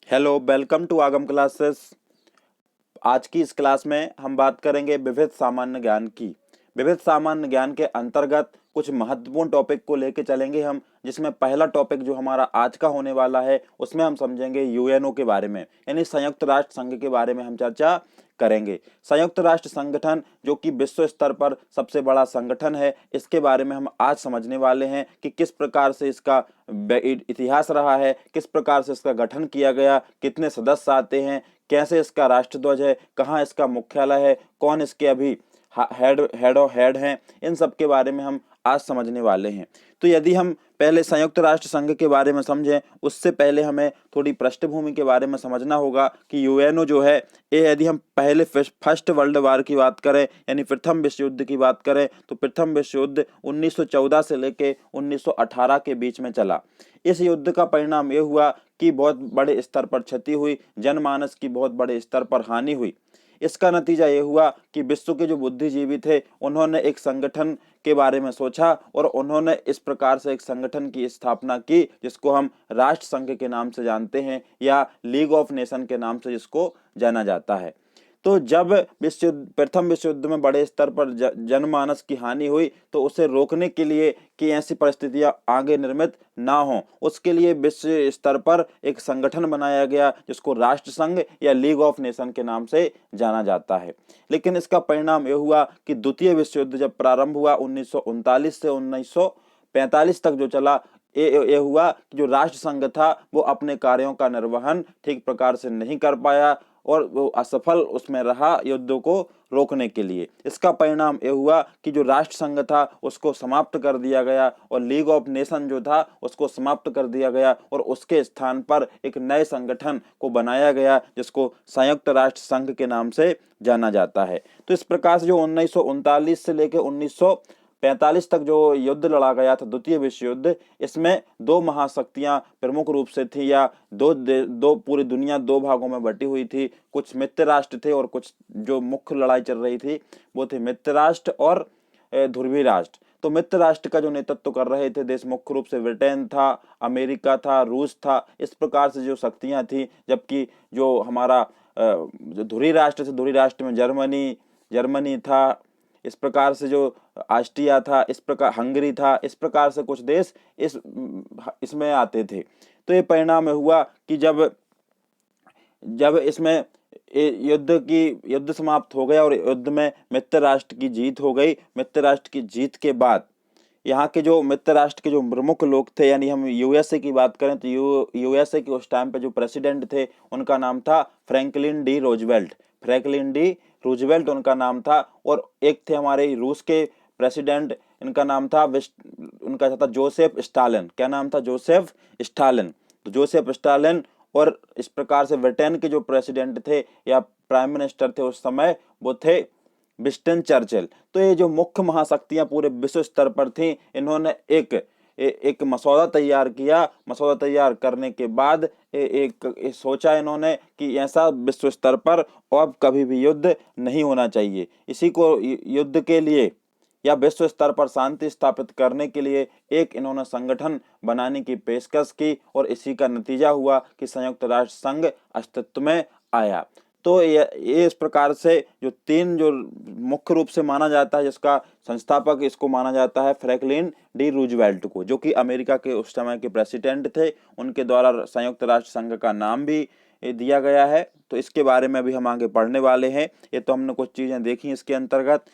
Hello, welcome to आगम classes. आज की इस क्लास में हम बात करेंगे विविध सामान्य ज्ञान की। विविध सामान्य ज्ञान के अंतर्गत कुछ महत्वपूर्ण टॉपिक को लेके चलेंगे हम, जिसमें पहला टॉपिक जो हमारा आज का होने वाला है उसमें हम समझेंगे यूएनओ के बारे में, यानी संयुक्त राष्ट्र संघ के बारे में हम चर्चा करेंगे। संयुक्त राष्ट्र संगठन जो कि विश्व स्तर पर सबसे बड़ा संगठन है, इसके बारे में हम आज समझने वाले हैं कि किस प्रकार से इसका इतिहास रहा है, किस प्रकार से इसका गठन किया गया, कितने सदस्य आते हैं, कैसे इसका राष्ट्रध्वज है, कहाँ इसका मुख्यालय है, कौन इसके अभी हेड हैं। इन सब के बारे में हम आज समझने वाले हैं। तो यदि हम पहले संयुक्त राष्ट्र संघ के बारे में समझें, उससे पहले हमें थोड़ी पृष्ठभूमि के बारे में समझना होगा कि यूएनओ जो है, ये यदि हम पहले फर्स्ट वर्ल्ड वार की बात करें, यानी प्रथम विश्व युद्ध की बात करें, तो प्रथम विश्व युद्ध 1914 से लेकर 1918 के बीच में चला। इस युद्ध का परिणाम ये हुआ कि बहुत बड़े स्तर पर क्षति हुई, जनमानस की बहुत बड़े स्तर पर हानि हुई। इसका नतीजा ये हुआ कि विश्व के जो बुद्धिजीवी थे, उन्होंने एक संगठन के बारे में सोचा और उन्होंने इस प्रकार से एक संगठन की स्थापना की जिसको हम राष्ट्र संघ के नाम से जानते हैं, या लीग ऑफ नेशन के नाम से जिसको जाना जाता है। तो जब प्रथम विश्व युद्ध में बड़े स्तर पर जनमानस की हानि हुई, तो उसे रोकने के लिए कि ऐसी परिस्थितियां आगे निर्मित ना हो, उसके लिए विश्व स्तर पर एक संगठन बनाया गया जिसको राष्ट्र संघ या लीग ऑफ नेशन के नाम से जाना जाता है। लेकिन इसका परिणाम यह हुआ कि द्वितीय विश्व युद्ध जब प्रारंभ हुआ 1939 से 1945 तक जो चला, ये हुआ कि जो राष्ट्र संघ था वो अपने कार्यों का निर्वहन ठीक प्रकार से नहीं कर पाया और वो असफल उसमें रहा युद्धों को रोकने के लिए। इसका परिणाम ये हुआ कि जो राष्ट्र संघ था उसको समाप्त कर दिया गया और लीग ऑफ नेशन जो था उसको समाप्त कर दिया गया, और उसके स्थान पर एक नए संगठन को बनाया गया जिसको संयुक्त राष्ट्र संघ के नाम से जाना जाता है। तो इस प्रकार से जो 1939 से लेकर 1945 तक जो युद्ध लड़ा गया था, द्वितीय विश्व युद्ध, इसमें दो महाशक्तियां प्रमुख रूप से थी, या दो पूरी दुनिया दो भागों में बटी हुई थी। कुछ मित्र राष्ट्र थे और कुछ जो मुख्य लड़ाई चल रही थी वो थे मित्र राष्ट्र और ध्रुवीय राष्ट्र। तो मित्र राष्ट्र का जो नेतृत्व कर रहे थे देश, मुख्य रूप से ब्रिटेन था, अमेरिका था, रूस था, इस प्रकार से जो शक्तियां थी। जबकि जो हमारा जो ध्रुवीय राष्ट्र थे, ध्रुवीय राष्ट्र में जर्मनी था, इस प्रकार से जो ऑस्ट्रिया था, इस प्रकार हंगरी था, इस प्रकार से कुछ देश इसमें आते थे। तो ये परिणाम हुआ कि जब जब इसमें युद्ध समाप्त हो गया और युद्ध में मित्र राष्ट्र की जीत हो गई। मित्र राष्ट्र की जीत के बाद यहाँ के जो मित्र राष्ट्र के जो प्रमुख लोग थे, यानी हम यूएसए की बात करें तो यूएसए के उस टाइम पे जो प्रेसिडेंट थे उनका नाम था फ्रैंकलिन डी रूजवेल्ट उनका नाम था। और एक थे हमारे रूस के प्रेसिडेंट, इनका नाम था उनका था जोसेफ स्टालिन। क्या नाम था? Joseph Stalin. तो जोसेफ स्टालिन। और इस प्रकार से ब्रिटेन के जो प्रेसिडेंट थे या प्राइम मिनिस्टर थे उस समय, वो थे विंस्टन चर्चिल। तो ये जो मुख्य महाशक्तियां पूरे विश्व स्तर पर थीं, इन्होंने एक मसौदा तैयार किया। मसौदा तैयार करने के बाद एक सोचा इन्होंने कि ऐसा विश्व स्तर पर अब कभी भी युद्ध नहीं होना चाहिए। इसी को युद्ध के लिए या विश्व स्तर पर शांति स्थापित करने के लिए एक इन्होंने संगठन बनाने की पेशकश की, और इसी का नतीजा हुआ कि संयुक्त राष्ट्र संघ अस्तित्व में आया। तो ये इस प्रकार से जो तीन जो मुख्य रूप से माना जाता है, जिसका संस्थापक इसको माना जाता है फ्रैंकलिन डी रूजवेल्ट को, जो कि अमेरिका के उस समय के प्रेसिडेंट थे। उनके द्वारा संयुक्त राष्ट्र संघ का नाम भी दिया गया है। तो इसके बारे में भी हम आगे पढ़ने वाले हैं। ये तो हमने कुछ चीजें देखी इसके अंतर्गत।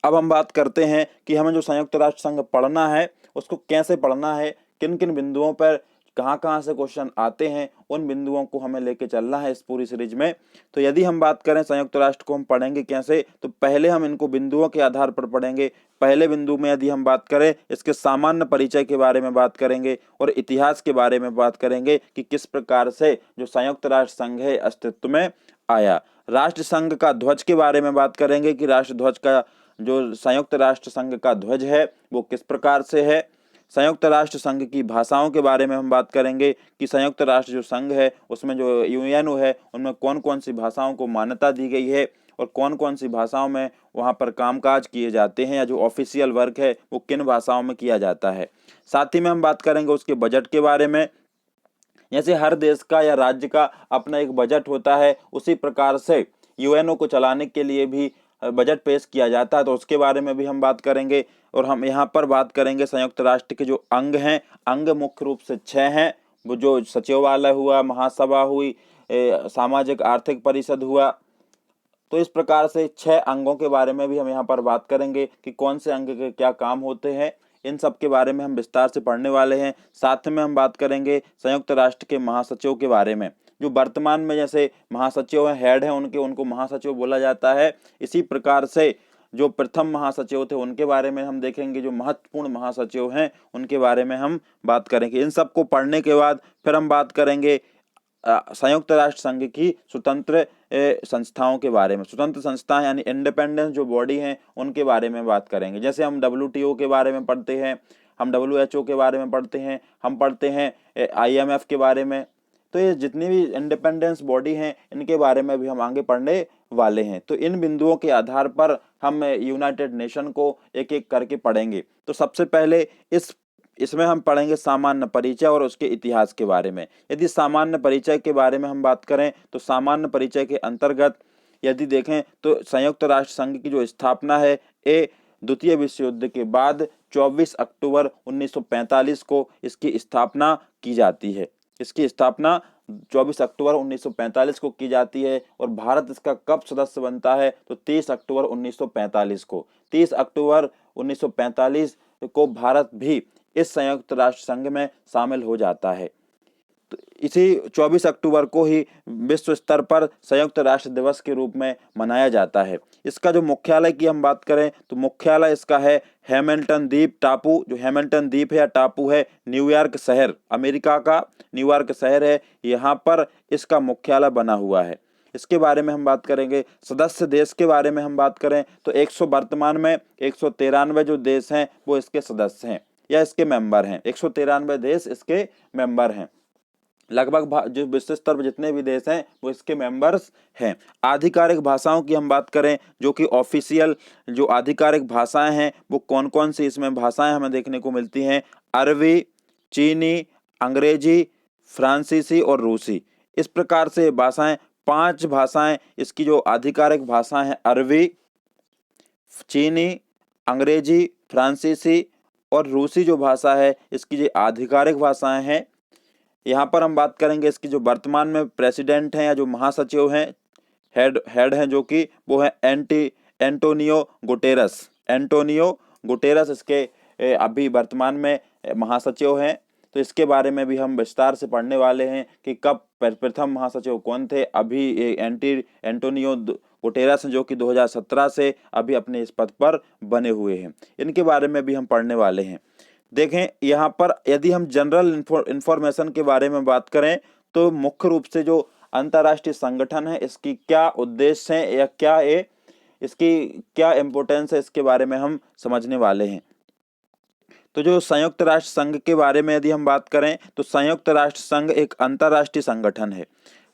अब हम बात करते हैं कि हमें जो संयुक्त राष्ट्र संघ पढ़ना है उसको कैसे पढ़ना है, किन किन बिंदुओं पर कहाँ कहाँ से क्वेश्चन आते हैं, उन बिंदुओं को हमें लेके चलना है इस पूरी सीरीज में। तो यदि हम बात करें संयुक्त राष्ट्र को हम पढ़ेंगे कैसे, तो पहले हम इनको बिंदुओं के आधार पर पढ़ेंगे। पहले बिंदु में यदि हम बात करें, इसके सामान्य परिचय के बारे में बात करेंगे और इतिहास के बारे में बात करेंगे कि किस प्रकार से जो संयुक्त राष्ट्र संघ है अस्तित्व में आया। राष्ट्र संघ का ध्वज के बारे में बात करेंगे कि राष्ट्र ध्वज का जो संयुक्त राष्ट्र संघ का ध्वज है वो किस प्रकार से है। संयुक्त राष्ट्र संघ की भाषाओं के बारे में हम बात करेंगे कि संयुक्त राष्ट्र जो संघ है उसमें जो यूएनओ है उनमें कौन कौन सी भाषाओं को मान्यता दी गई है और कौन कौन सी भाषाओं में वहाँ पर कामकाज किए जाते हैं, या जो ऑफिशियल वर्क है वो किन भाषाओं में किया जाता है। साथ ही में हम बात करेंगे उसके बजट के बारे में, जैसे हर देश का या राज्य का अपना एक बजट होता है, उसी प्रकार से यूएनओ को चलाने के लिए भी बजट पेश किया जाता है। तो उसके बारे में भी हम बात करेंगे। और हम यहाँ पर बात करेंगे संयुक्त राष्ट्र के जो अंग हैं। अंग मुख्य रूप से 6 हैं, वो जो सचिवालय हुआ, महासभा हुई, सामाजिक आर्थिक परिषद हुआ। तो इस प्रकार से 6 अंगों के बारे में भी हम यहाँ पर बात करेंगे कि कौन से अंग के क्या काम होते हैं। इन सब के बारे में हम विस्तार से पढ़ने वाले हैं। साथ में हम बात करेंगे संयुक्त राष्ट्र के महासचिव के बारे में। जो वर्तमान में जैसे महासचिव हैं, हेड हैं उनको महासचिव बोला जाता है। इसी प्रकार से जो प्रथम महासचिव थे उनके बारे में हम देखेंगे। जो महत्वपूर्ण महासचिव हैं उनके बारे में हम बात करेंगे। इन सब को पढ़ने के बाद फिर हम बात करेंगे संयुक्त राष्ट्र संघ की स्वतंत्र संस्थाओं के बारे में। स्वतंत्र संस्थाएं यानी इंडिपेंडेंस जो बॉडी हैं उनके बारे में बात करेंगे। जैसे हम WTO के बारे में पढ़ते हैं, हम WHO के बारे में पढ़ते हैं, हम पढ़ते हैं IMF के बारे में। तो ये जितनी भी इंडिपेंडेंस बॉडी हैं इनके बारे में भी हम आगे पढ़ने वाले हैं। तो इन बिंदुओं के आधार पर हम यूनाइटेड नेशन को एक एक करके पढ़ेंगे। तो सबसे पहले इसमें हम पढ़ेंगे सामान्य परिचय और उसके इतिहास के बारे में। यदि सामान्य परिचय के बारे में हम बात करें तो सामान्य परिचय के अंतर्गत यदि देखें तो संयुक्त राष्ट्र संघ की जो स्थापना है ये द्वितीय विश्व युद्ध के बाद 24 अक्टूबर 1945 को इसकी स्थापना की जाती है। इसकी स्थापना 24 अक्टूबर 1945 को की जाती है। और भारत इसका कब सदस्य बनता है तो 30 अक्टूबर 1945 को। 30 अक्टूबर 1945 को भारत भी इस संयुक्त राष्ट्र संघ में शामिल हो जाता है। तो इसी 24 अक्टूबर को ही विश्व स्तर पर संयुक्त राष्ट्र दिवस के रूप में मनाया जाता है। इसका जो मुख्यालय की हम बात करें तो मुख्यालय इसका है हैमिल्टन द्वीप टापू। जो हैमिल्टन द्वीप है या टापू है न्यूयॉर्क शहर, अमेरिका का न्यूयॉर्क शहर है, यहाँ पर इसका मुख्यालय बना हुआ है। इसके बारे में हम बात करेंगे। सदस्य देश के बारे में हम बात करें तो वर्तमान में 193 जो देश हैं वो इसके सदस्य हैं या इसके मेंबर हैं। 193 देश इसके मेंबर हैं। लगभग जो विश्व स्तर पर जितने भी देश हैं वो इसके मेंबर्स हैं। आधिकारिक भाषाओं की हम बात करें जो कि ऑफिशियल जो आधिकारिक भाषाएं हैं वो कौन कौन सी इसमें भाषाएं हमें देखने को मिलती हैं। अरबी, चीनी, अंग्रेजी, फ्रांसीसी और रूसी। इस प्रकार से भाषाएं 5 भाषाएं इसकी जो आधिकारिक भाषाएं हैं अरबी, चीनी, अंग्रेजी, फ्रांसीसी और रूसी जो भाषा है इसकी जो आधिकारिक भाषाएं हैं। यहाँ पर हम बात करेंगे इसकी जो वर्तमान में प्रेसिडेंट हैं या जो महासचिव हैं, हेड हैं जो कि वो है एंटोनियो गुटेरस। एंटोनियो गुटेरस इसके अभी वर्तमान में महासचिव हैं। तो इसके बारे में भी हम विस्तार से पढ़ने वाले हैं कि कब प्रथम महासचिव कौन थे। अभी एंटोनियो गुटेरस जो कि 2017 से अभी अपने इस पद पर बने हुए हैं। इनके बारे में भी हम पढ़ने वाले हैं। देखें यहाँ पर यदि हम जनरल इंफॉर्मेशन के बारे में बात करें तो मुख्य रूप से जो अंतर्राष्ट्रीय संगठन है इसकी क्या उद्देश्य है या इसकी क्या इम्पोर्टेंस है इसके बारे में हम समझने वाले हैं। तो जो संयुक्त राष्ट्र संघ के बारे में यदि हम बात करें तो संयुक्त राष्ट्र संघ एक अंतर्राष्ट्रीय संगठन है।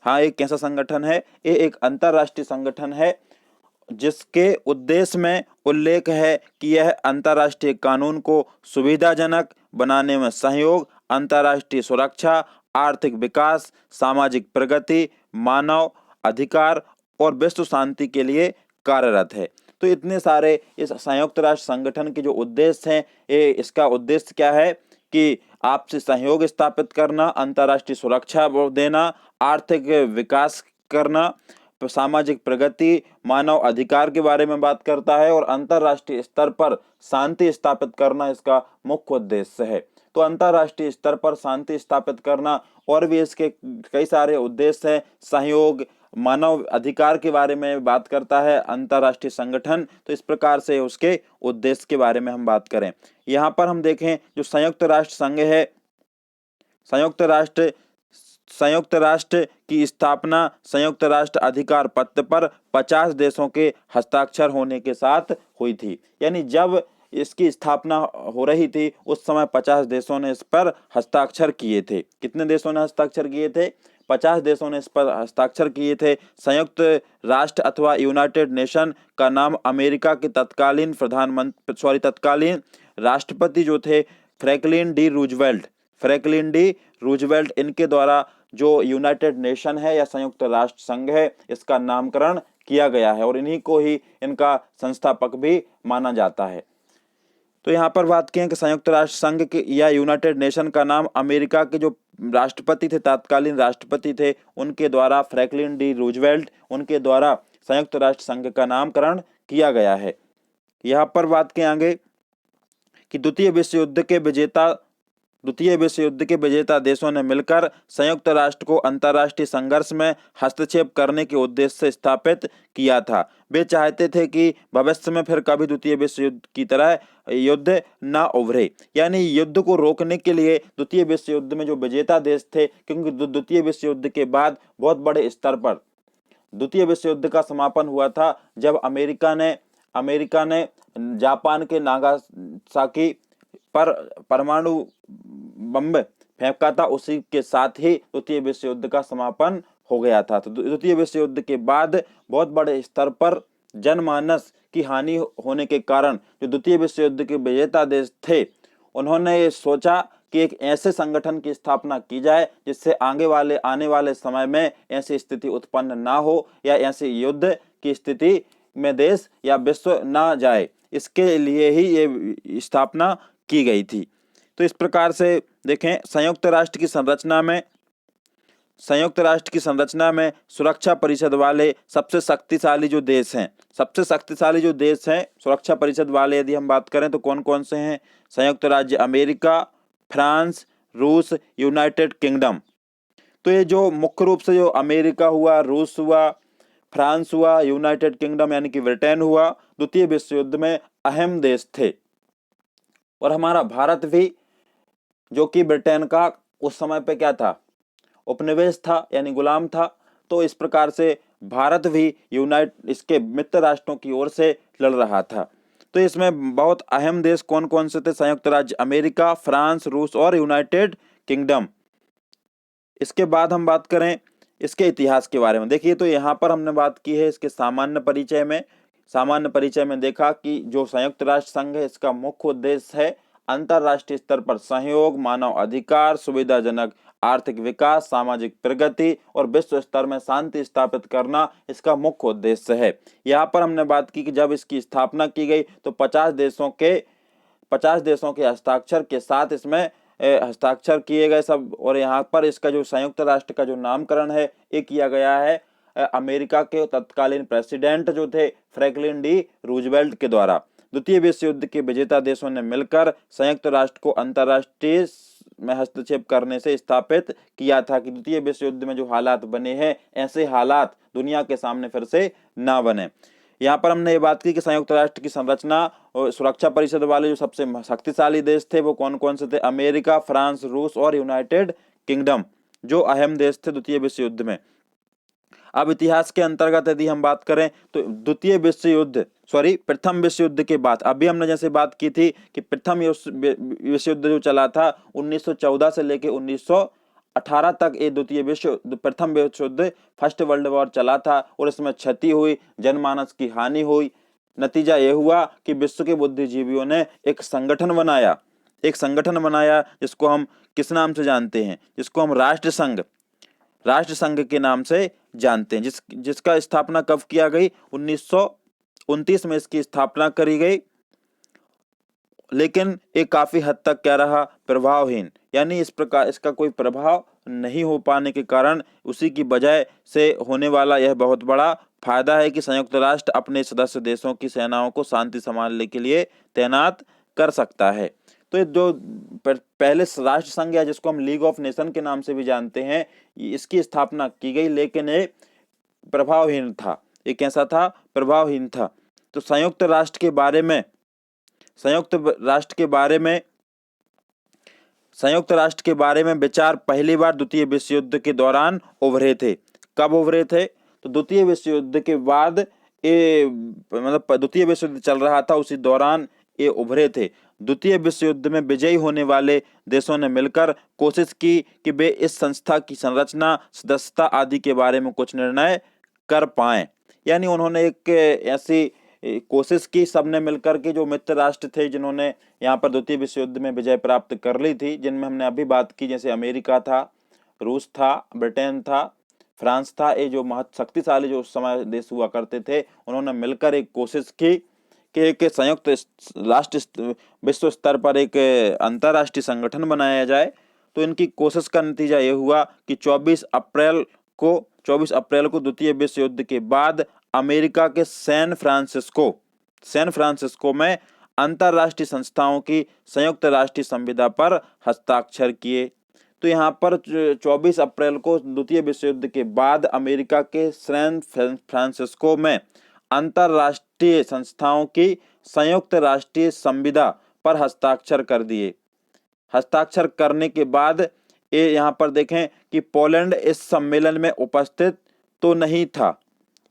हाँ, एक कैसा संगठन है? ये एक अंतर्राष्ट्रीय संगठन है जिसके उद्देश्य में उल्लेख है कि यह अंतर्राष्ट्रीय कानून को सुविधाजनक बनाने में सहयोग, अंतर्राष्ट्रीय सुरक्षा, आर्थिक विकास, सामाजिक प्रगति, मानव अधिकार और विश्व शांति के लिए कार्यरत है। तो इतने सारे इस संयुक्त राष्ट्र संगठन के जो उद्देश्य हैं, इसका उद्देश्य क्या है कि आपसी सहयोग स्थापित करना, अंतर्राष्ट्रीय सुरक्षा देना, आर्थिक विकास करना, सामाजिक प्रगति, मानव अधिकार के बारे में बात करता है और अंतर्राष्ट्रीय स्तर पर शांति स्थापित करना इसका मुख्य उद्देश्य है। तो अंतर्राष्ट्रीय स्तर पर शांति स्थापित करना और भी इसके कई सारे उद्देश्य हैं। सहयोग, मानव अधिकार के बारे में बात करता है अंतर्राष्ट्रीय संगठन। तो इस प्रकार से उसके उद्देश्य के बारे में हम बात करें। यहाँ पर हम देखें जो संयुक्त राष्ट्र संघ है, संयुक्त राष्ट्र की स्थापना संयुक्त राष्ट्र अधिकार पत्र पर 50 देशों के हस्ताक्षर होने के साथ हुई थी। यानी जब इसकी स्थापना हो रही थी उस समय 50 देशों ने इस पर हस्ताक्षर किए थे। कितने देशों ने हस्ताक्षर किए थे? 50 देशों ने इस पर हस्ताक्षर किए थे। संयुक्त राष्ट्र अथवा यूनाइटेड नेशन का नाम अमेरिका के तत्कालीन राष्ट्रपति जो थे Franklin D Roosevelt, Franklin D Roosevelt, इनके द्वारा जो यूनाइटेड नेशन है या संयुक्त राष्ट्र संघ है, इसका नामकरण किया गया है और इन्हीं को ही इनका संस्थापक भी माना जाता है। तो यहाँ पर बात की है कि संयुक्त राष्ट्र संघ के या यूनाइटेड नेशन का नाम अमेरिका के जो राष्ट्रपति थे, तत्कालीन राष्ट्रपति थे, उनके द्वारा, फ्रैंकलिन डी रूजवेल्ट, उनके द्वारा संयुक्त राष्ट्र संघ का नामकरण किया गया है। यहाँ पर बात के आगे कि द्वितीय विश्व युद्ध के विजेता देशों ने मिलकर संयुक्त राष्ट्र को अंतर्राष्ट्रीय संघर्ष में हस्तक्षेप करने के उद्देश्य से स्थापित किया था। वे चाहते थे कि भविष्य में फिर कभी द्वितीय विश्व युद्ध की तरह युद्ध ना उभरे, यानी युद्ध को रोकने के लिए द्वितीय विश्व युद्ध में जो विजेता देश थे, क्योंकि द्वितीय विश्व युद्ध के बाद बहुत बड़े स्तर पर द्वितीय विश्व युद्ध का समापन हुआ था जब अमेरिका ने जापान के नागासाकी पर परमाणु बम फेंका था। उसी के साथ ही द्वितीय विश्व युद्ध का समापन हो गया था। तो द्वितीय विश्व युद्ध के बाद बहुत बड़े स्तर पर जनमानस की हानि होने के कारण जो द्वितीय विश्व युद्ध के विजेता देश थे, उन्होंने ये सोचा कि एक ऐसे संगठन की स्थापना की जाए जिससे आने वाले समय में ऐसी स्थिति उत्पन्न ना हो या ऐसे युद्ध की स्थिति में देश या विश्व ना जाए। इसके लिए ही ये स्थापना की गई थी। तो इस प्रकार से देखें, संयुक्त राष्ट्र की संरचना में सुरक्षा परिषद वाले सबसे शक्तिशाली जो देश हैं सुरक्षा परिषद वाले, यदि हम बात करें तो कौन कौन से हैं? संयुक्त राज्य अमेरिका, फ्रांस, रूस, यूनाइटेड किंगडम। तो ये जो मुख्य रूप से जो अमेरिका हुआ, रूस हुआ, फ्रांस हुआ, यूनाइटेड किंगडम यानी कि ब्रिटेन हुआ, द्वितीय विश्व युद्ध में अहम देश थे। और हमारा भारत भी, जो कि ब्रिटेन का उस समय पे क्या था, उपनिवेश था यानी गुलाम था। तो इस प्रकार से भारत भी इसके मित्र राष्ट्रों की ओर से लड़ रहा था। तो इसमें बहुत अहम देश कौन कौन से थे? संयुक्त राज्य अमेरिका, फ्रांस, रूस और यूनाइटेड किंगडम। इसके बाद हम बात करें इसके इतिहास के बारे में। देखिए, तो यहाँ पर हमने बात की है इसके सामान्य परिचय में देखा कि जो संयुक्त राष्ट्र संघ है, इसका मुख्य उद्देश्य है अंतरराष्ट्रीय स्तर पर सहयोग, मानव अधिकार, सुविधाजनक आर्थिक विकास, सामाजिक प्रगति और विश्व स्तर में शांति स्थापित करना इसका मुख्य उद्देश्य है। यहाँ पर हमने बात की कि जब इसकी स्थापना की गई तो 50 देशों के हस्ताक्षर के साथ इसमें हस्ताक्षर किए गए सब। और यहाँ पर इसका जो संयुक्त राष्ट्र का जो नामकरण है ये किया गया है अमेरिका के तत्कालीन प्रेसिडेंट जो थे फ्रैंकलिन डी रूजवेल्ट के द्वारा। द्वितीय विश्व युद्ध के विजेता देशों ने मिलकर संयुक्त राष्ट्र को अंतर्राष्ट्रीय में हस्तक्षेप करने से स्थापित किया था कि द्वितीय विश्व युद्ध में जो हालात बने हैं, ऐसे हालात दुनिया के सामने फिर से ना बने। यहाँ पर हमने ये बात की कि संयुक्त राष्ट्र की संरचना और सुरक्षा परिषद वाले जो सबसे शक्तिशाली देश थे वो कौन कौन से थे? अमेरिका, फ्रांस, रूस और यूनाइटेड किंगडम, जो अहम देश थे द्वितीय विश्व युद्ध में। अब इतिहास के अंतर्गत यदि हम बात करें तो प्रथम विश्व युद्ध के बाद, अभी हमने जैसे बात की थी कि प्रथम विश्व युद्ध जो चला था 1914 से लेके 1918 तक, ये प्रथम विश्व युद्ध फर्स्ट वर्ल्ड वॉर चला था और इसमें क्षति हुई, जनमानस की हानि हुई। नतीजा यह हुआ कि विश्व के बुद्धिजीवियों ने एक संगठन बनाया जिसको हम किस नाम से जानते हैं? जिसको हम राष्ट्र संघ के नाम से जानते हैं, जिसका स्थापना कब किया गई? 1929 में इसकी स्थापना करी गई। लेकिन ये काफी हद तक क्या रहा? प्रभावहीन, यानी इस प्रकार इसका कोई प्रभाव नहीं हो पाने के कारण उसी की वजह से होने वाला यह बहुत बड़ा फायदा है कि संयुक्त राष्ट्र अपने सदस्य देशों की सेनाओं को शांति संभालने के लिए तैनात कर सकता है। तो जो पहले राष्ट्र संघ है जिसको हम लीग ऑफ नेशन के नाम से भी जानते हैं, इसकी स्थापना की गई, लेकिन ये प्रभावहीन था। ये कैसा था? प्रभावहीन था। तो संयुक्त राष्ट्र के बारे में विचार पहली बार द्वितीय विश्व युद्ध के दौरान उभरे थे। कब उभरे थे? तो द्वितीय विश्व युद्ध के बाद द्वितीय विश्व युद्ध चल रहा था, उसी दौरान ये उभरे थे। द्वितीय विश्व युद्ध में विजयी होने वाले देशों ने मिलकर कोशिश की कि वे इस संस्था की संरचना, सदस्यता आदि के बारे में कुछ निर्णय कर पाएं। यानी उन्होंने एक ऐसी कोशिश की सबने मिलकर के, जो मित्र राष्ट्र थे जिन्होंने यहाँ पर द्वितीय विश्व युद्ध में विजय प्राप्त कर ली थी, जिनमें हमने अभी बात की, जैसे अमेरिका था, रूस था, ब्रिटेन था, फ्रांस था। ये जो शक्तिशाली जो उस समय देश हुआ करते थे, उन्होंने मिलकर एक कोशिश की कि एक संयुक्त राष्ट्र विश्व स्तर पर एक अंतर्राष्ट्रीय संगठन बनाया जाए। तो इनकी कोशिश का नतीजा ये हुआ कि 24 अप्रैल को द्वितीय विश्व युद्ध के बाद अमेरिका के सैन फ्रांसिस्को में अंतर्राष्ट्रीय संस्थाओं की संयुक्त राष्ट्रीय संविदा पर हस्ताक्षर किए। तो यहाँ पर 24 अप्रैल को द्वितीय विश्व युद्ध के बाद अमेरिका के सैन फ्रांसिस्को में अंतर्राष्ट्रीय संस्थाओं की संयुक्त राष्ट्रीय संविदा पर हस्ताक्षर कर दिए। हस्ताक्षर करने के बाद ये यहाँ पर देखें कि पोलैंड इस सम्मेलन में उपस्थित तो नहीं था,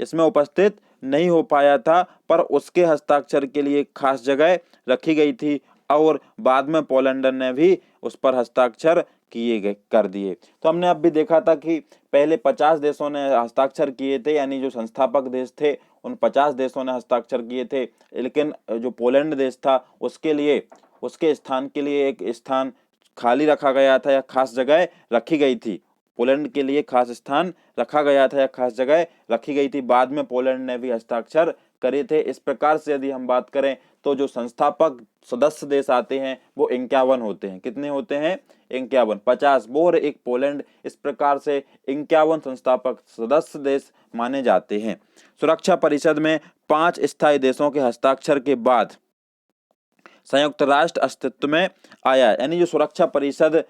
इसमें उपस्थित नहीं हो पाया था, पर उसके हस्ताक्षर के लिए खास जगह रखी गई थी और बाद में पोलैंड ने भी उस पर हस्ताक्षर कर दिए। तो हमने अब भी देखा था कि पहले 50 देशों ने हस्ताक्षर किए थे, यानी जो संस्थापक देश थे उन 50 देशों ने हस्ताक्षर किए थे, लेकिन जो पोलैंड देश था उसके स्थान के लिए एक स्थान खाली रखा गया था या खास जगह रखी गई थी। पोलैंड के लिए खास स्थान रखा गया था या खास जगह रखी गई थी। बाद में पोलैंड ने भी हस्ताक्षर करे थे। इस प्रकार से यदि हम बात करें तो जो संस्थापक सदस्य देश आते हैं वो 51 होते हैं। कितने होते हैं? 51, 50 वो और एक पोलैंड, इस प्रकार से 51 संस्थापक सदस्य देश माने जाते हैं। सुरक्षा परिषद में 5 स्थायी देशों के हस्ताक्षर के बाद संयुक्त राष्ट्र अस्तित्व में आया। यानी जो सुरक्षा परिषद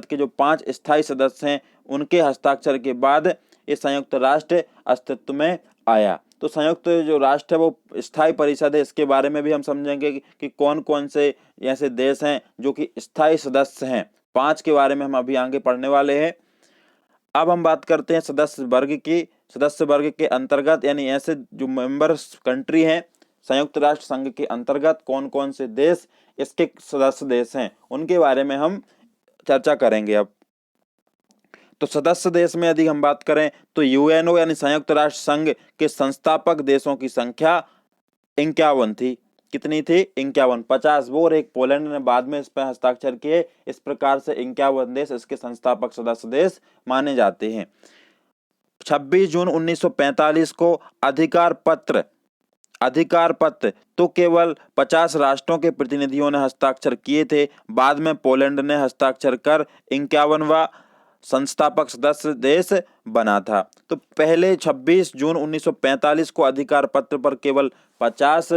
के जो 5 स्थायी सदस्य हैं उनके हस्ताक्षर के बाद ये संयुक्त राष्ट्र अस्तित्व में आया। तो संयुक्त जो राष्ट्र है वो स्थायी परिषद है, इसके बारे में भी हम समझेंगे कि कौन कौन से ऐसे देश हैं जो कि स्थायी सदस्य हैं। 5 के बारे में हम अभी आगे पढ़ने वाले हैं। अब हम बात करते हैं सदस्य वर्ग की। सदस्य वर्ग के अंतर्गत यानी ऐसे जो मेंबर्स कंट्री हैं संयुक्त राष्ट्र संघ के अंतर्गत कौन कौन से देश इसके सदस्य देश हैं, उनके बारे में हम चर्चा करेंगे। अब तो सदस्य देश में यदि हम बात करें तो यूएनओ यानी संयुक्त राष्ट्र संघ के संस्थापक देशों की संख्या 51 थी। कितनी थी? 51। 50 वो और एक पोलैंड ने बाद में इस पर हस्ताक्षर किए। इस प्रकार से 51 देश इसके संस्थापक सदस्य देश माने जाते हैं। 26 जून 1945 को अधिकार पत्र तो केवल 50 राष्ट्रों के प्रतिनिधियों ने हस्ताक्षर किए थे। बाद में पोलैंड ने हस्ताक्षर कर 51वां संस्थापक सदस्य देश बना था। तो पहले 26 जून 1945 को अधिकार पत्र पर केवल 50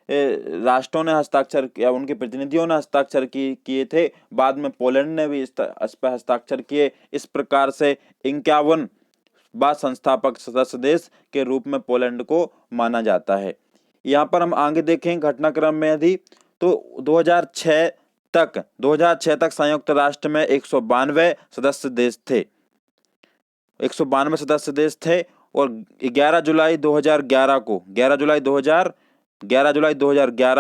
राष्ट्रों ने हस्ताक्षर किया, उनके प्रतिनिधियों ने हस्ताक्षर किए थे। बाद में पोलैंड ने भी इस पर हस्ताक्षर किए। इस प्रकार से 51वां संस्थापक सदस्य देश के रूप में पोलैंड को माना जाता है। यहाँ पर हम आगे देखें घटनाक्रम में यदि तो 2006 तक संयुक्त राष्ट्र में 192 सदस्य देश थे। 192 सदस्य देश थे और 11 जुलाई 2011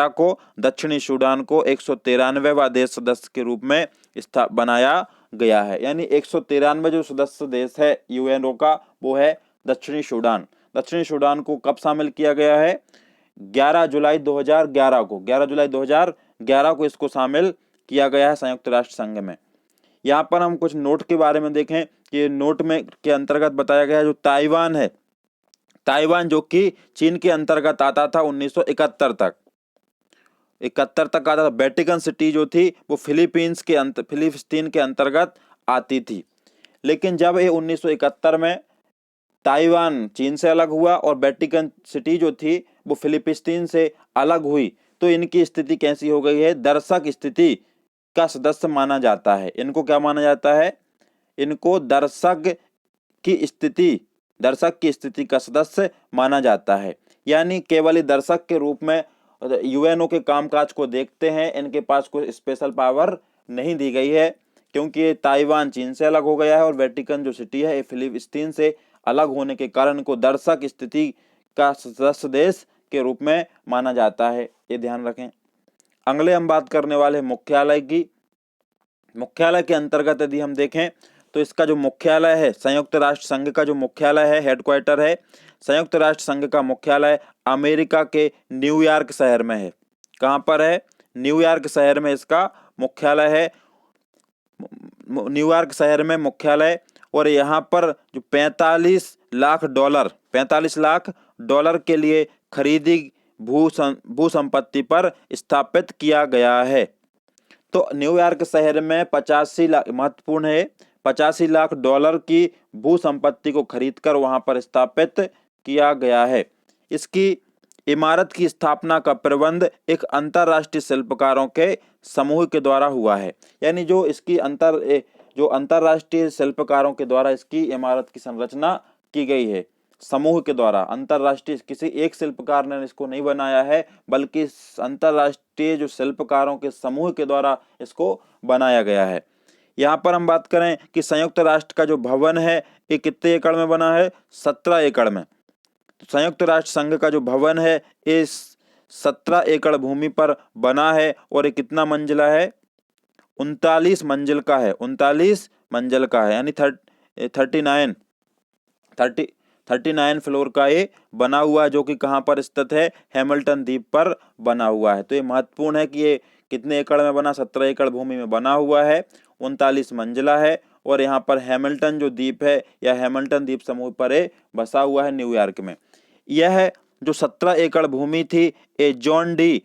को दक्षिणी सूडान को 193वां देश सदस्य के रूप में बनाया गया है। यानी 193 जो सदस्य देश है यूएनओ का वो है दक्षिणी सूडान। दक्षिणी सूडान को कब शामिल किया गया है? 11 जुलाई 2011 को इसको शामिल किया गया है संयुक्त राष्ट्र संघ में। यहाँ पर हम कुछ नोट के बारे में देखें कि नोट में के अंतर्गत बताया गया है जो ताइवान है, ताइवान जो कि चीन के अंतर्गत आता था 1971 तक 71 तक आता था। वेटिकन सिटी जो थी वो फिलिस्तीन के अंतर्गत आती थी। लेकिन जब ये 1971 में ताइवान चीन से अलग हुआ और वेटिकन सिटी जो थी वो फिलिस्तीन से अलग हुई तो इनकी स्थिति कैसी हो गई है? दर्शक स्थिति का सदस्य माना जाता है। इनको क्या माना जाता है? इनको दर्शक की स्थिति का सदस्य माना जाता है। यानी केवल दर्शक के रूप में यूएनओ के कामकाज को देखते हैं। इनके पास कोई स्पेशल पावर नहीं दी गई है क्योंकि ताइवान चीन से अलग हो गया है और वेटिकन जो सिटी है फिलिस्तीन से अलग होने के कारण को दर्शक स्थिति का सदस्य देश के रूप में माना जाता है। ये ध्यान रखें। अगले हम बात करने वाले मुख्यालय की। मुख्यालय के अंतर्गत यदि हम देखें तो इसका जो मुख्यालय है, संयुक्त राष्ट्र संघ का जो मुख्यालय है, हेडक्वार्टर है, संयुक्त राष्ट्र संघ का मुख्यालय अमेरिका के न्यूयॉर्क शहर में है। कहाँ पर है? न्यूयॉर्क शहर में इसका मुख्यालय है, न्यूयॉर्क शहर में मुख्यालय। और यहाँ पर जो 45 लाख डॉलर के लिए खरीदी भू संपत्ति पर स्थापित किया गया है। तो न्यूयॉर्क शहर में 85 लाख, महत्वपूर्ण है, 85 लाख डॉलर की भू संपत्ति को खरीदकर वहां पर स्थापित किया गया है। इसकी इमारत की स्थापना का प्रबंध एक अंतरराष्ट्रीय शिल्पकारों के समूह के द्वारा हुआ है। यानी जो इसकी अंतरराष्ट्रीय शिल्पकारों के द्वारा इसकी इमारत की संरचना की गई है, समूह के द्वारा। अंतरराष्ट्रीय किसी एक शिल्पकार ने इसको नहीं बनाया है, बल्कि अंतरराष्ट्रीय जो शिल्पकारों के समूह के द्वारा इसको बनाया गया है। यहाँ पर हम बात करें कि संयुक्त राष्ट्र का जो भवन है ये कितने एकड़ में बना है? 17 एकड़ में। संयुक्त राष्ट्र संघ का जो भवन है इस 17 एकड़ भूमि पर बना है और ये कितना मंजिला है? 39 मंजिल का है। 39 मंजिल का है, यानी 39 फ्लोर का ये बना हुआ है, जो कि कहाँ पर स्थित है? हैमिल्टन द्वीप पर बना हुआ है। तो ये महत्वपूर्ण है कि ये कितने एकड़ में बना? 17 एकड़ भूमि में बना हुआ है, 39 मंजिला है और यहाँ पर हैमिल्टन जो द्वीप है या हैमिल्टन द्वीप समूह पर ये बसा हुआ है न्यूयॉर्क में। यह जो 17 एकड़ भूमि थी ये जॉन डी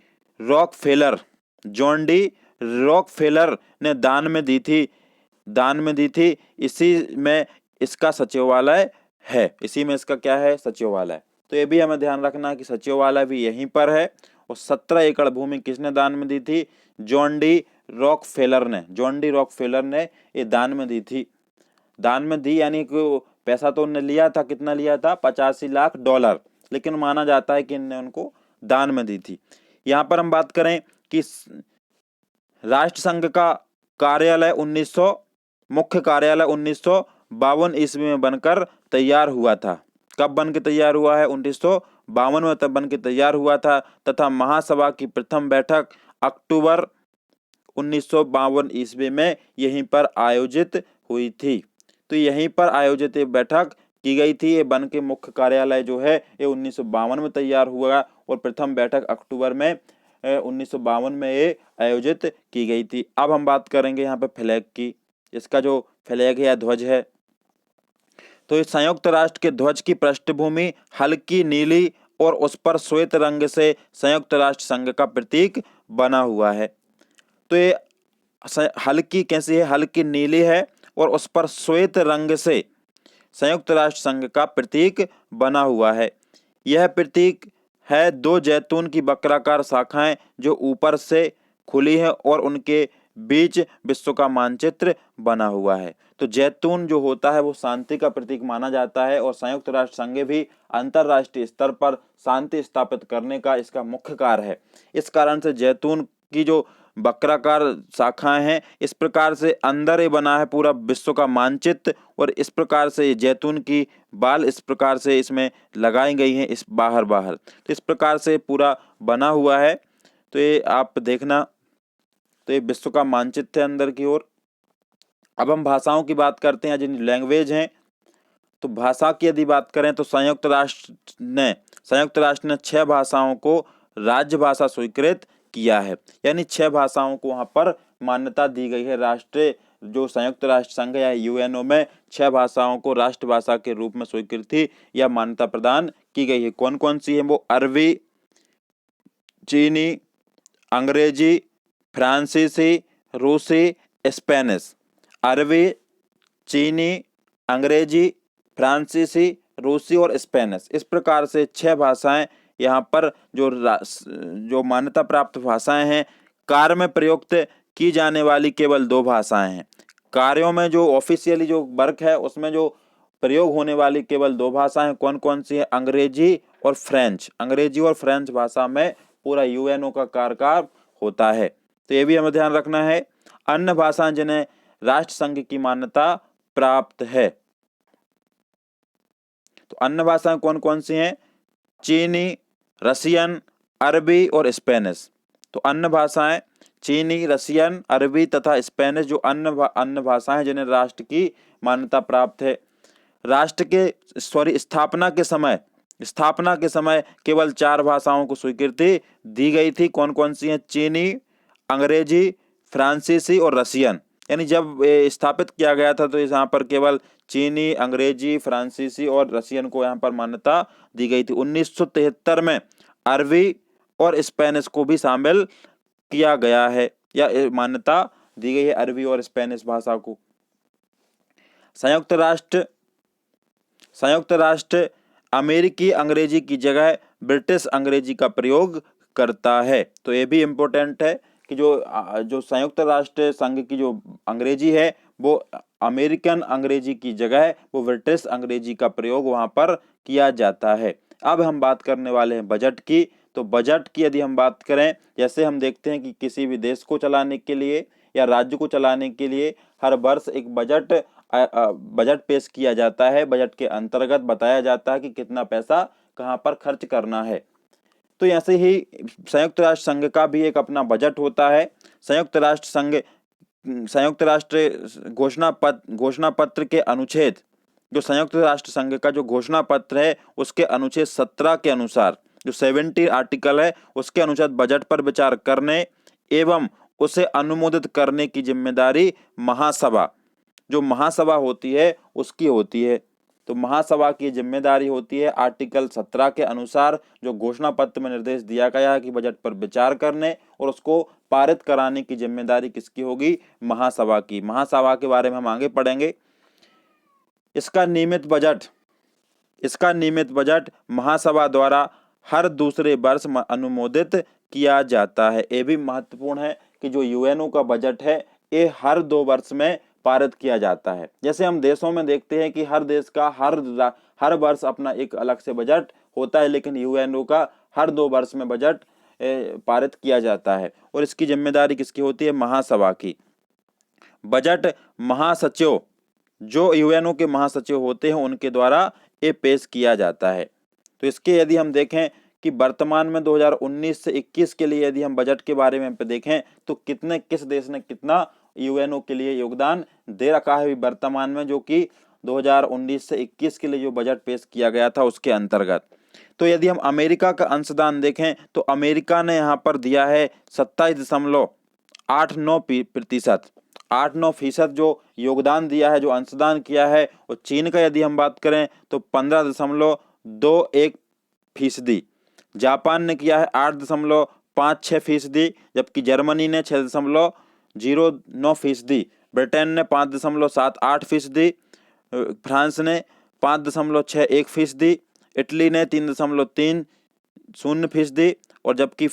रॉकफेलर ने दान में दी थी। इसी में इसका सचिवालय है। इसी में इसका क्या है? सचिवालय। तो ये भी हमें ध्यान रखना है कि सचिवालय भी यहीं पर है। और 17 एकड़ भूमि किसने दान में दी थी? जॉन डी रॉकफेलर ने ये दान में दी थी। दान में दी यानी कि पैसा तो उन्होंने लिया था, कितना लिया था? 85 लाख डॉलर, लेकिन माना जाता है कि इन्होंने उनको दान में दी थी। यहाँ पर हम बात करें कि राष्ट्रसंघ का कार्यालय मुख्य कार्यालय 1952 ईस्वी में बनकर तैयार हुआ था। कब बन के तैयार हुआ है? 1952 में तब बन के तैयार हुआ था। तथा महासभा की प्रथम बैठक अक्टूबर 1952 ईस्वी में यहीं पर आयोजित हुई थी। तो यहीं पर आयोजित ये बैठक की गई थी। ये बन के मुख्य कार्यालय जो है ये 1952 में तैयार हुआ और प्रथम बैठक अक्टूबर में 1952 में ये आयोजित की गई थी। अब हम बात करेंगे यहाँ पे फ्लैग की। इसका जो फ्लैग है या ध्वज है, तो इस संयुक्त राष्ट्र के ध्वज की पृष्ठभूमि हल्की नीली और उस पर श्वेत रंग से संयुक्त राष्ट्र संघ का प्रतीक बना हुआ है। तो ये हल्की कैसी है? हल्की नीली है और उस पर श्वेत रंग से संयुक्त राष्ट्र संघ का प्रतीक बना हुआ है। यह प्रतीक है 2 जैतून की वक्राकार शाखाएं जो ऊपर से खुली है और उनके बीच विश्व का मानचित्र बना हुआ है। तो जैतून जो होता है वो शांति का प्रतीक माना जाता है और संयुक्त राष्ट्र संघ भी अंतरराष्ट्रीय स्तर पर शांति स्थापित करने का इसका मुख्य कार्य है। इस कारण से जैतून की जो वक्राकार शाखाएं हैं, इस प्रकार से अंदर ही बना है पूरा विश्व का मानचित्र। और इस प्रकार से जैतून की बाल इस प्रकार से इसमें लगाई गई हैं, इस बाहर तो इस प्रकार से पूरा बना हुआ है। तो ये आप देखना, तो ये विश्व का मानचित्र है अंदर की ओर। अब हम भाषाओं की बात करते हैं, जिन लैंग्वेज हैं। तो भाषा की यदि बात करें तो संयुक्त राष्ट्र ने 6 भाषाओं को राज्य भाषा स्वीकृत किया है। यानी 6 भाषाओं को वहां पर मान्यता दी गई है। राष्ट्रीय जो संयुक्त राष्ट्र संघ या यूएनओ में 6 भाषाओं को राष्ट्रभाषा के रूप में स्वीकृति या मान्यता प्रदान की गई है। कौन कौन सी है वो? अरबी, चीनी, अंग्रेजी, फ्रांसीसी, रूसी, स्पेनिश। अरबी, चीनी, अंग्रेजी, फ्रांसीसी, रूसी और स्पेनिश। इस प्रकार से 6 भाषाएं यहाँ पर जो मान्यता प्राप्त भाषाएं हैं। कार्य में प्रयुक्त की जाने वाली केवल 2 भाषाएं हैं। कार्यों में जो ऑफिशियली जो वर्क है उसमें जो प्रयोग होने वाली केवल 2 भाषाएं कौन कौन सी है? अंग्रेजी और फ्रेंच। अंग्रेजी और फ्रेंच भाषा में पूरा यूएनओ का कार्यकाल होता है। तो ये भी हमें ध्यान रखना है। अन्य भाषाएं जिन्हें राष्ट्र संघ की मान्यता प्राप्त है, तो अन्य भाषाएं कौन कौन सी हैं? चीनी, रसियन, अरबी और स्पेनिश। तो अन्य भाषाएं चीनी, रसियन, अरबी तथा स्पेनिश जो अन्य भाषाएं जिन्हें राष्ट्र की मान्यता प्राप्त है। राष्ट्र के स्थापना के समय केवल 4 भाषाओं को स्वीकृति दी गई थी। कौन कौन सी हैं? चीनी, अंग्रेजी, फ्रांसीसी और रसियन। यानी जब स्थापित किया गया था तो यहाँ पर केवल चीनी, अंग्रेजी, फ्रांसीसी और रसियन को यहाँ पर मान्यता दी गई थी। 1973 में अरबी और स्पेनिश को भी शामिल किया गया है या मान्यता दी गई है अरबी और स्पेनिश भाषा को। संयुक्त राष्ट्र अमेरिकी अंग्रेजी की जगह ब्रिटिश अंग्रेजी का प्रयोग करता है। तो ये भी इम्पोर्टेंट है कि जो संयुक्त राष्ट्र संघ की जो अंग्रेजी है वो अमेरिकन अंग्रेजी की जगह वो ब्रिटिश अंग्रेजी का प्रयोग वहां पर किया जाता है। अब हम बात करने वाले हैं बजट की। तो बजट की यदि हम बात करें, जैसे हम देखते हैं कि किसी भी देश को चलाने के लिए या राज्य को चलाने के लिए हर वर्ष एक बजट पेश किया जाता है। बजट के अंतर्गत बताया जाता है कि कितना पैसा कहाँ पर खर्च करना है। तो ऐसे ही संयुक्त राष्ट्र संघ का भी एक अपना बजट होता है। संयुक्त राष्ट्र घोषणा पत्र के अनुच्छेद, जो संयुक्त राष्ट्र संघ का जो घोषणा पत्र है उसके अनुच्छेद 17 के अनुसार, जो 70 आर्टिकल है उसके अनुसार बजट पर विचार करने एवं उसे अनुमोदित करने की जिम्मेदारी महासभा, जो महासभा होती है उसकी होती है। तो महासभा की जिम्मेदारी होती है आर्टिकल 17 के अनुसार, जो घोषणा पत्र में निर्देश दिया गया है कि बजट पर विचार करने और उसको पारित कराने की जिम्मेदारी किसकी होगी? महासभा की। महासभा के बारे में हम आगे पढ़ेंगे। इसका नियमित बजट महासभा द्वारा हर दूसरे वर्ष अनुमोदित किया जाता है। ये भी महत्वपूर्ण है कि जो यूएनओ का बजट है ये हर 2 वर्ष में पारित किया जाता है। जैसे हम देशों में देखते हैं कि हर देश का हर वर्ष अपना एक अलग से बजट होता है, लेकिन यूएनओ का हर 2 वर्ष में बजट पारित किया जाता है और इसकी जिम्मेदारी किसकी होती है? महासभा की। बजट महासचिव, जो यूएनओ के महासचिव होते हैं उनके द्वारा ये पेश किया जाता है। तो इसके यदि हम देखें कि वर्तमान में 2019 से 21 के लिए यदि हम बजट के बारे में देखें तो किस देश ने कितना यूएनओ के लिए योगदान दे रखा है वर्तमान में, जो कि 2019 से 21 के लिए जो बजट पेश किया गया था उसके अंतर्गत। तो यदि हम अमेरिका का अंशदान देखें तो अमेरिका ने यहाँ पर दिया है 27.89% जो योगदान दिया है, जो अंशदान किया है। और चीन का यदि हम बात करें तो 15.21%। जापान ने किया है 8.56%, जबकि जर्मनी ने 6.09%, ब्रिटेन ने 5.78%, फ्रांस ने 5.61%, इटली ने 3.30% और जबकि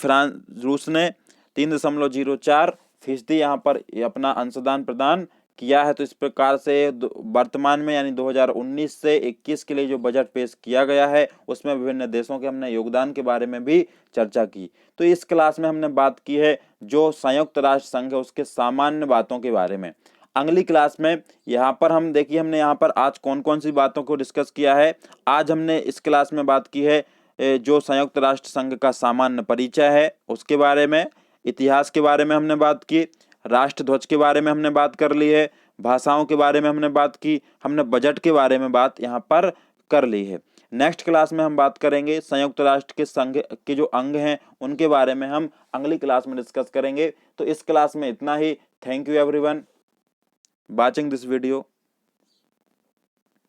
रूस ने 3.04% यहाँ पर अपना अंशदान प्रदान किया है। तो इस प्रकार से वर्तमान में यानी 2019 से 21 के लिए जो बजट पेश किया गया है उसमें विभिन्न देशों के हमने योगदान के बारे में भी चर्चा की। तो इस क्लास में हमने बात की है जो संयुक्त राष्ट्र संघ है उसके सामान्य बातों के बारे में। अगली क्लास में यहाँ पर हम देखिए हमने यहाँ पर आज कौन कौन सी बातों को डिस्कस किया है। आज हमने इस क्लास में बात की है जो संयुक्त राष्ट्र संघ का सामान्य परिचय है उसके बारे में, इतिहास के बारे में हमने बात की, राष्ट्र ध्वज के बारे में हमने बात कर ली है, भाषाओं के बारे में हमने बात की, हमने बजट के बारे में बात यहाँ पर कर ली है। नेक्स्ट क्लास में हम बात करेंगे संयुक्त राष्ट्र के संघ के जो अंग हैं उनके बारे में हम अगली क्लास में डिस्कस करेंगे। तो इस क्लास में इतना ही। Thank you everyone watching this video.